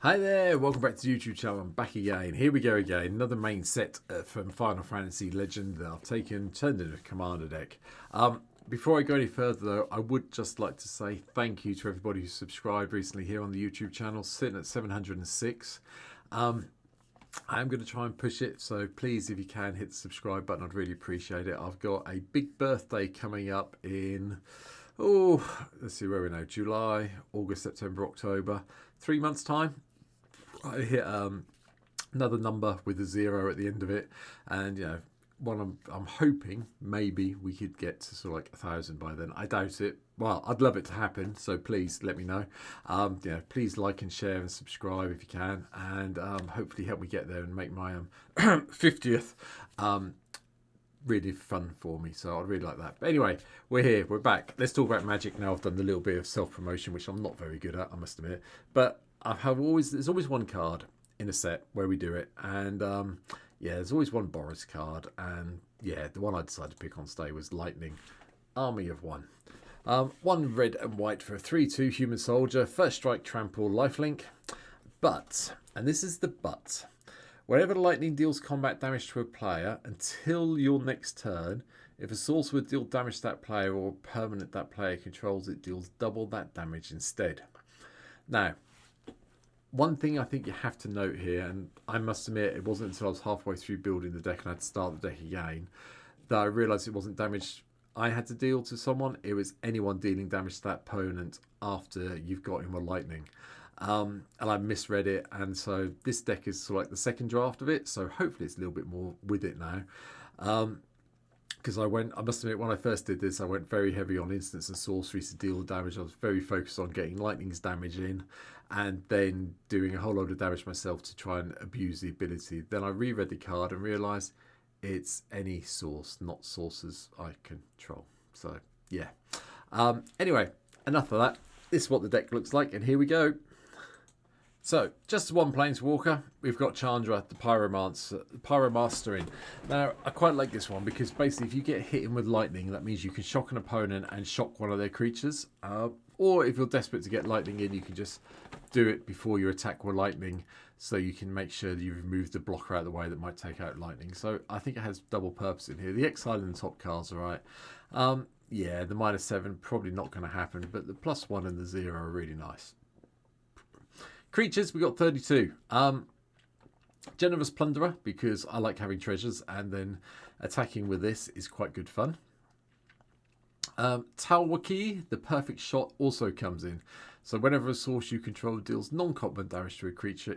Hi there, welcome back to the YouTube channel. I'm back again. Here we go again. Another main set from Final Fantasy Legend that I've turned into a commander deck. Before I go any further though, I would just like to say thank you to everybody who subscribed recently here on the YouTube channel, sitting at 706. I'm going to try and push it, so please, if you can, hit the subscribe button. I'd really appreciate it. I've got a big birthday coming up in, let's see where we're now, July, August, September, October, 3 months time. I hit another number with a 0 at the end of it, and one I'm hoping maybe we could get to sort of like 1,000 by then. I doubt it. Well, I'd love it to happen, so please let me know. Please like and share and subscribe if you can, and hopefully help me get there and make my 50th really fun for me. So I'd really like that. But anyway, we're here, we're back. Let's talk about Magic now. I've done a little bit of self-promotion, which I'm not very good at, I must admit, but there's always one card in a set where we do it, and there's always one Boris card, and the one I decided to pick on today was Lightning, Army of One. One red and white for a 3/2 human soldier, first strike, trample, lifelink. But, and this is the but, whenever lightning deals combat damage to a player until your next turn, if a sorcerer deals damage to that player or a permanent that player controls, it deals double that damage instead. Now, one thing I think you have to note here, and I must admit it wasn't until I was halfway through building the deck and I had to start the deck again, that I realised it wasn't damage I had to deal to someone, it was anyone dealing damage to that opponent after you've got him with lightning. And I misread it, and so this deck is sort of like the second draft of it, so hopefully it's a little bit more with it now. Because I must admit, when I first did this, I went very heavy on instants and sorceries to deal the damage. I was very focused on getting lightning's damage in, and then doing a whole load of damage myself to try and abuse the ability. Then I reread the card and realised it's any source, not sources I control. So, yeah. Anyway, enough of that. This is what the deck looks like, and here we go. So, just one Planeswalker. We've got Chandra, the Pyromaster in. Now, I quite like this one because basically if you get hit in with lightning, that means you can shock an opponent and shock one of their creatures. Or if you're desperate to get lightning in, you can just do it before you attack with lightning, so you can make sure that you remove the blocker out of the way that might take out lightning. So I think it has double purpose in here. The exile and the top cards are right. The -7 probably not going to happen, but the +1 and the 0 are really nice. Creatures, we got 32. Generous Plunderer, because I like having treasures, and then attacking with this is quite good fun. Talwaki, the Perfect Shot, also comes in. So whenever a source you control deals non-combat damage to a creature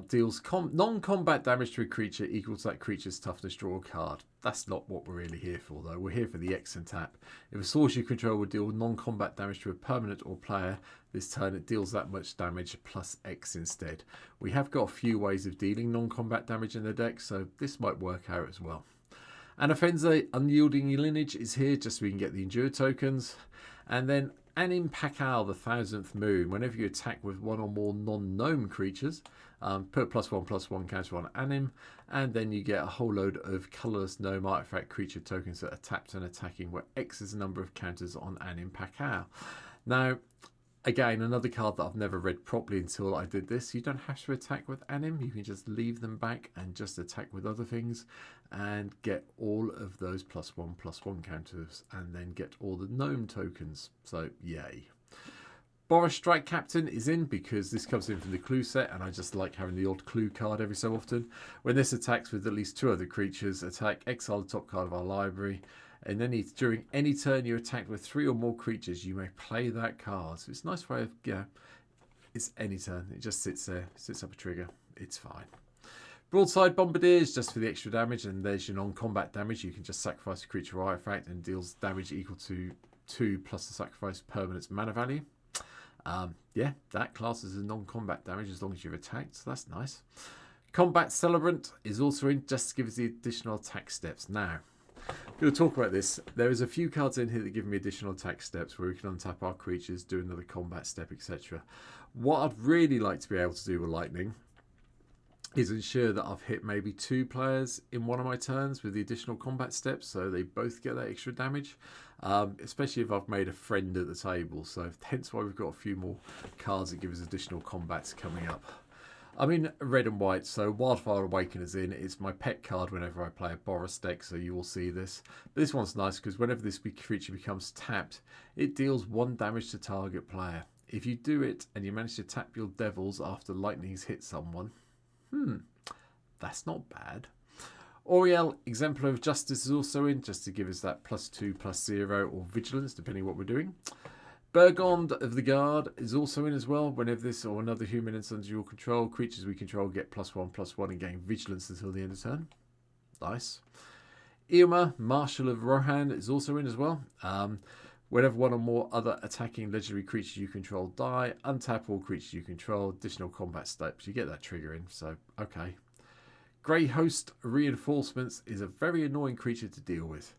deals non-combat damage to a creature equal to that creature's toughness, draw a card. That's not what we're really here for, though. We're here for the X and tap. If a source you control would deal non-combat damage to a permanent or player this turn, it deals that much damage plus X instead. We have got a few ways of dealing non-combat damage in the deck, so this might work out as well. Anafenza, Unyielding Lineage, is here just so we can get the Endure tokens. And then Anim Pakal, the 1000th Moon. Whenever you attack with one or more non-gnome creatures, put +1/+1 counter on Anim, and then you get a whole load of colourless gnome artifact creature tokens that are tapped and attacking, where X is the number of counters on Anim Pakal. Now, again, another card that I've never read properly until I did this. You don't have to attack with Anim. You can just leave them back and just attack with other things and get all of those +1/+1 counters and then get all the gnome tokens. So, yay. Boris Strike Captain is in because this comes in from the clue set, and I just like having the odd clue card every so often. When this attacks with at least 2 other creatures, attack, exile the top card of our library. And then during any turn you attack with 3 or more creatures, you may play that card. So it's a nice way of, it's any turn. It just sits there, sits up a trigger. It's fine. Broadside Bombardiers, just for the extra damage, and there's your non-combat damage. You can just sacrifice a creature or artifact and deals damage equal to 2 plus the sacrifice permanent's mana value. That class is a non-combat damage as long as you've attacked, so that's nice. Combat Celebrant is also in, just to give us the additional attack steps. Now, I'm going to talk about this. There is a few cards in here that give me additional attack steps where we can untap our creatures, do another combat step, etc. What I'd really like to be able to do with lightning is ensure that I've hit maybe 2 players in one of my turns with the additional combat steps, so they both get that extra damage, especially if I've made a friend at the table. So hence why we've got a few more cards that give us additional combats coming up. I'm in red and white, so Wildfire Awakener's in. It's my pet card whenever I play a Boros deck, so you will see this. But this one's nice because whenever this creature becomes tapped, it deals 1 damage to target player. If you do it and you manage to tap your devils after lightning's hit someone, that's not bad. Auriel, Exemplar of Justice, is also in, just to give us that +2/+0 or vigilance, depending what we're doing. Burgond of the Guard is also in as well. Whenever this or another human is under your control, creatures we control get +1/+1 and gain vigilance until the end of turn. Nice. Eoma, Marshal of Rohan, is also in as well. Whenever one or more other attacking legendary creatures you control die, untap all creatures you control, additional combat steps. You get that trigger in, so okay. Grey Host Reinforcements is a very annoying creature to deal with.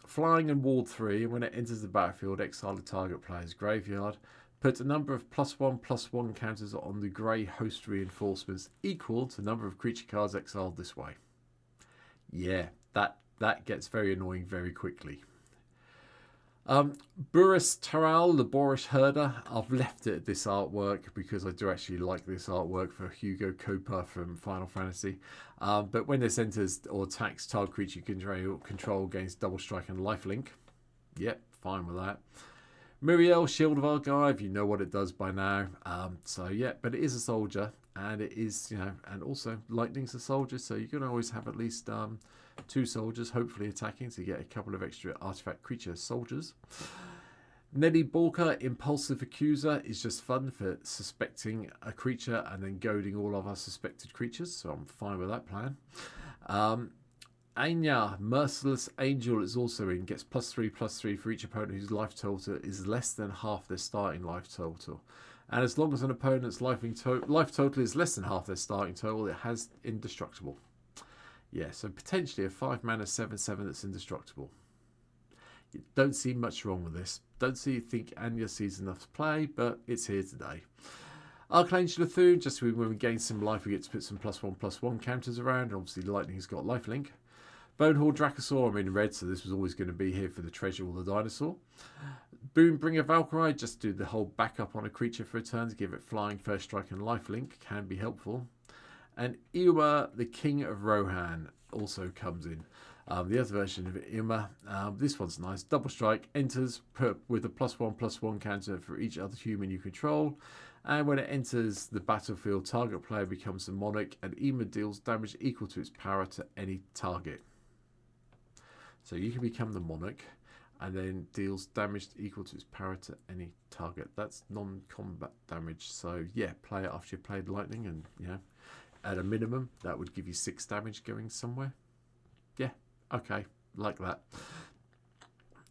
Flying and ward 3, and when it enters the battlefield, exile the target player's graveyard. Put a number of +1/+1 counters on the Grey Host Reinforcements equal to the number of creature cards exiled this way. Yeah, that gets very annoying very quickly. Burris Taral, the Boorish Herder. I've left it at this artwork because I do actually like this artwork for Hugo Cooper from Final Fantasy. But when this enters or attacks target creature you control gains double strike and lifelink. Yep, fine with that. Muriel, Shield of Argive, you know what it does by now. So yeah, but it is a soldier, and it is, and also lightning's a soldier, so you can always have at least 2 soldiers, hopefully attacking, to get a couple of extra artifact creature soldiers. Nelly Balker, Impulsive Accuser, is just fun for suspecting a creature and then goading all of our suspected creatures, so I'm fine with that plan. Anya, Merciless Angel, is also in, gets +3/+3 for each opponent whose life total is less than half their starting life total. And as long as an opponent's life total is less than half their starting total, it has indestructible. Yeah, so potentially a 5-mana 7/7 that's indestructible. You don't see much wrong with this. Don't think Anya sees enough to play, but it's here today. Archangel Thune, just when we gain some life, we get to put some +1/+1 counters around. Obviously, Lightning's got lifelink. Bonehorn Dracosaur, I'm in red, so this was always going to be here for the treasure or the dinosaur. Boombringer Valkyrie, just do the whole backup on a creature for a turn to give it flying, first strike, and lifelink. Can be helpful. And Eoma, the King of Rohan, also comes in. The other version of Eoma, this one's nice. Double strike, enters with a +1/+1 counter for each other human you control. And when it enters the battlefield, target player becomes the monarch, and Eoma deals damage equal to its power to any target. So you can become the monarch and then deals damage equal to its power to any target. That's non-combat damage. So yeah, play it after you've played lightning, and at a minimum that would give you 6 damage going somewhere. Yeah, okay, like that.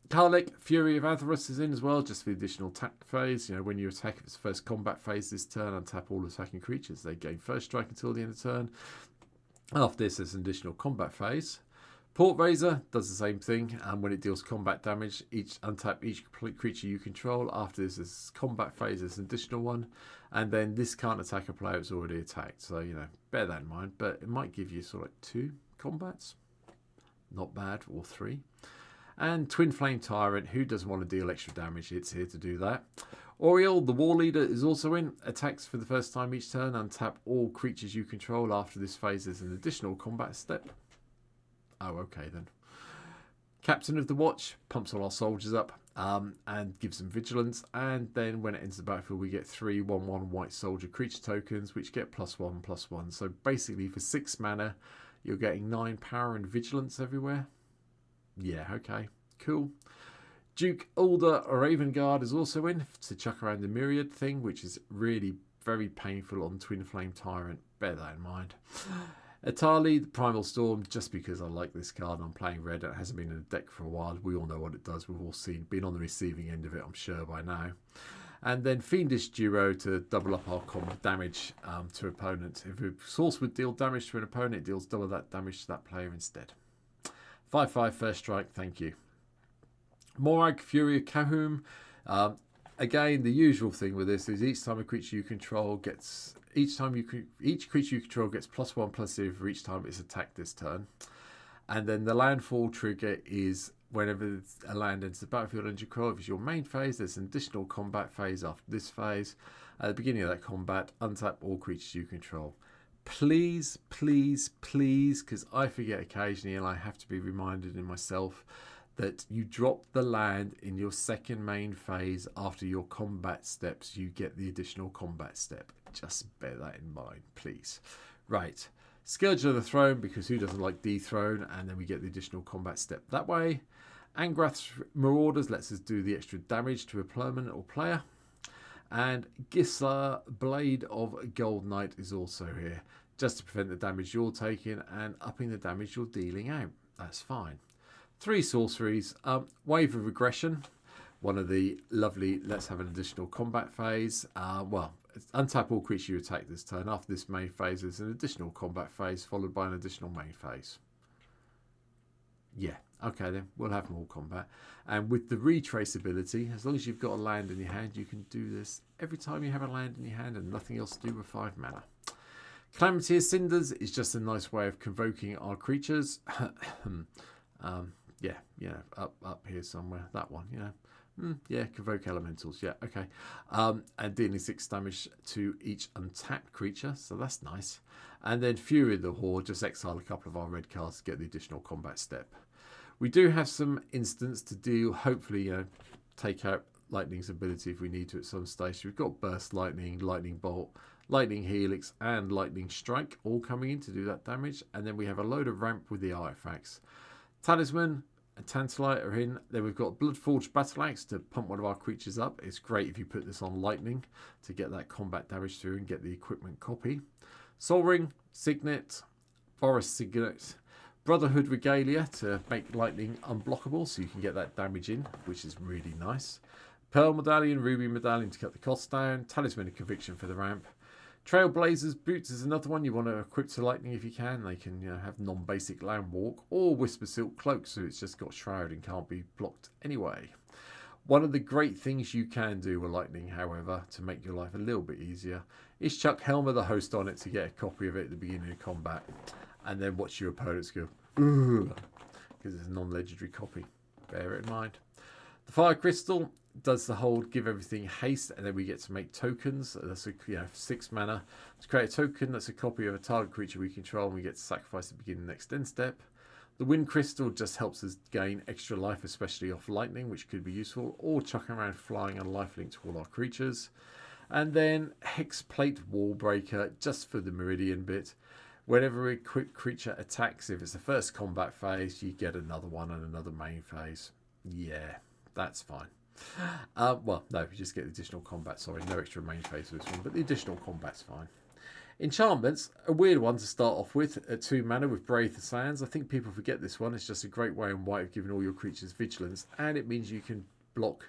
Karlek, Fury of Atherus, is in as well, just for the additional attack phase. When you attack, if it's first combat phase this turn, untap all attacking creatures. They gain first strike until the end of the turn. After this, there's an additional combat phase. Port Razor does the same thing, and when it deals combat damage, untap each creature you control. After this is combat phase, there's an additional one, and then this can't attack a player that's already attacked. So bear that in mind. But it might give you sort of like 2 combats, not bad, or 3. And Twin Flame Tyrant, who doesn't want to deal extra damage? It's here to do that. Oriel, the War Leader, is also in. Attacks for the first time each turn. Untap all creatures you control. After this phase, there's an additional combat step. Oh, okay then. Captain of the Watch pumps all our soldiers up and gives them vigilance. And then when it enters the battlefield, we get 3 1/1 white soldier creature tokens, which get +1/+1. So basically, for 6 mana, you're getting 9 power and vigilance everywhere. Yeah, okay, cool. Duke Ulder Raven Guard is also in to chuck around the Myriad thing, which is really very painful on Twin Flame Tyrant. Bear that in mind. Atali, the Primal Storm, just because I like this card and I'm playing red. It hasn't been in the deck for a while. We all know what it does. We've all been on the receiving end of it, I'm sure, by now. And then Fiendish Duro to double up our combat damage to opponent. If a source would deal damage to an opponent, it deals double that damage to that player instead. 5/5 first strike, thank you. Morag, Fury of Kahum. Again, the usual thing with this is each time a creature you control gets each creature you control gets +1/+0 for each time it's attacked this turn. And then the landfall trigger is whenever a land enters the battlefield under your control. If it's your main phase, there's an additional combat phase after this phase. At the beginning of that combat, untap all creatures you control. Please, please, please, because I forget occasionally and I have to be reminded in myself that you drop the land in your second main phase after your combat steps, you get the additional combat step. Just bear that in mind, please. Right. Scourge of the Throne, because who doesn't like dethrone, and then we get the additional combat step that way. Angrath's Marauders lets us do the extra damage to a permanent or player. And Gisla, Blade of Gold Knight, is also here, just to prevent the damage you're taking and upping the damage you're dealing out. That's fine. 3 sorceries. Wave of Aggression, one of the lovely let's have an additional combat phase. Well, untap all creatures you attack this turn. After this main phase, there's an additional combat phase followed by an additional main phase. Yeah, okay then, we'll have more combat. And with the retrace ability, as long as you've got a land in your hand, you can do this every time you have a land in your hand and nothing else to do with 5 mana. Calamity of Cinders is just a nice way of convoking our creatures. Yeah, up here somewhere, that one, yeah, convoke elementals, yeah, okay. And dealing 6 damage to each untapped creature, so that's nice. And then Fury of the Horde, just exile a couple of our red cards to get the additional combat step. We do have some instance to deal, hopefully, take out Lightning's ability if we need to at some stage. We've got Burst Lightning, Lightning Bolt, Lightning Helix, and Lightning Strike all coming in to do that damage. And then we have a load of ramp with the artifacts. Talisman and Tantalite are in. Then we've got Bloodforged Battle Axe to pump one of our creatures up. It's great if you put this on Lightning to get that combat damage through and get the equipment copy. Sol Ring, Signet, Boris Signet, Brotherhood Regalia to make Lightning unblockable so you can get that damage in, which is really nice. Pearl Medallion, Ruby Medallion to cut the cost down. Talisman of Conviction for the ramp. Trailblazers Boots is another one you want to equip to Lightning if you can. They can have non-basic land walk, or Whisper Silk Cloak, so it's just got Shroud and can't be blocked anyway. One of the great things you can do with Lightning, however, to make your life a little bit easier, is chuck Helm of the Host on it to get a copy of it at the beginning of combat, and then watch your opponents go, ugh, because it's a non-legendary copy. Bear it in mind. The Fire Crystal does the whole give everything haste, and then we get to make tokens. That's 6 mana to create a token that's a copy of a target creature we control, and we get to sacrifice at the beginning of the next end step. The Wind Crystal just helps us gain extra life, especially off Lightning, which could be useful, or chucking around flying and lifelink to all our creatures. And then Hexplate Wallbreaker, just for the Meridian bit. Whenever a quick creature attacks, if it's the first combat phase, you get another one and another main phase. Yeah, that's fine. Well, no, you just get additional combat. Sorry, no extra main phase for this one, but the additional combat's fine. Enchantments, a weird one to start off with at 2 mana with Brave the Sands. I think people forget this one. It's just a great way in white of giving all your creatures vigilance, and it means you can block,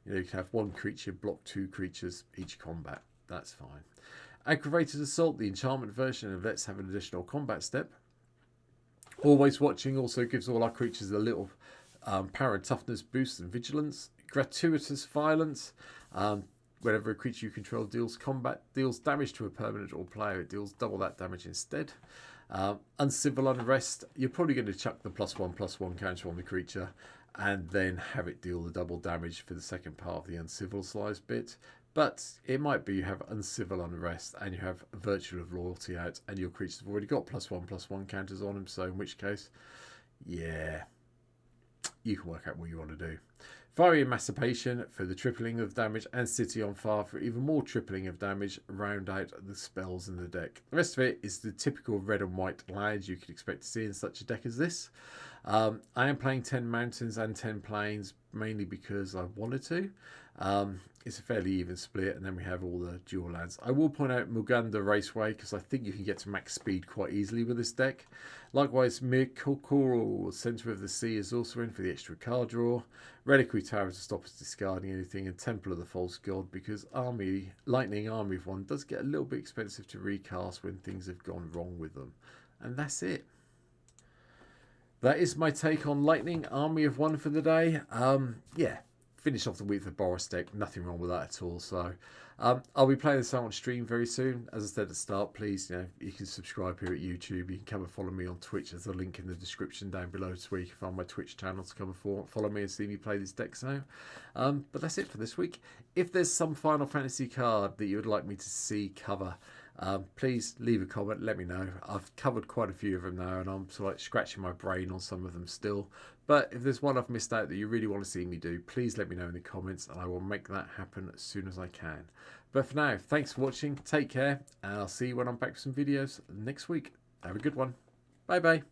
you can have 1 creature block 2 creatures each combat. That's fine. Aggravated Assault, the enchantment version of Let's Have an Additional Combat Step. Always Watching also gives all our creatures a little power and toughness boost and vigilance. Gratuitous Violence, whenever a creature you control deals damage to a permanent or player, it deals double that damage instead. Uncivil Unrest, you're probably going to chuck the +1/+1 counter on the creature and then have it deal the double damage for the second part of the uncivilized bit. But it might be you have Uncivil Unrest and you have Virtue of Loyalty out and your creatures have already got +1/+1 counters on them, so in which case, yeah, you can work out what you want to do. Fiery Emancipation for the tripling of damage, and City on Fire for even more tripling of damage. Round out the spells in the deck. The rest of it is the typical red and white lands you could expect to see in such a deck as this. I am playing 10 mountains and 10 plains mainly because I wanted to. It's a fairly even split, and then we have all the dual lands. I will point out Muganda Raceway because I think you can get to max speed quite easily with this deck. Likewise, Mirkokoro, Centre of the Sea, is also in for the extra card draw. Reliquary Tower to stop us discarding anything, and Temple of the False God because Lightning Army of 1 does get a little bit expensive to recast when things have gone wrong with them. And that's it. That is my take on Lightning Army of 1 for the day. Yeah, finish off the week with Boris deck. Nothing wrong with that at all. So I'll be playing this out on stream very soon. As I said at the start, please, you can subscribe here at YouTube. You can come and follow me on Twitch. There's a link in the description down below to where you can find my Twitch channel to come and follow me and see me play these decks now. But that's it for this week. If there's some Final Fantasy card that you would like me to see cover, please leave a comment, let me know. I've covered quite a few of them now, and I'm sort of like scratching my brain on some of them still. But if there's one I've missed out that you really want to see me do, please let me know in the comments, and I will make that happen as soon as I can. But for now, thanks for watching, take care, and I'll see you when I'm back with some videos next week. Have a good one. Bye bye.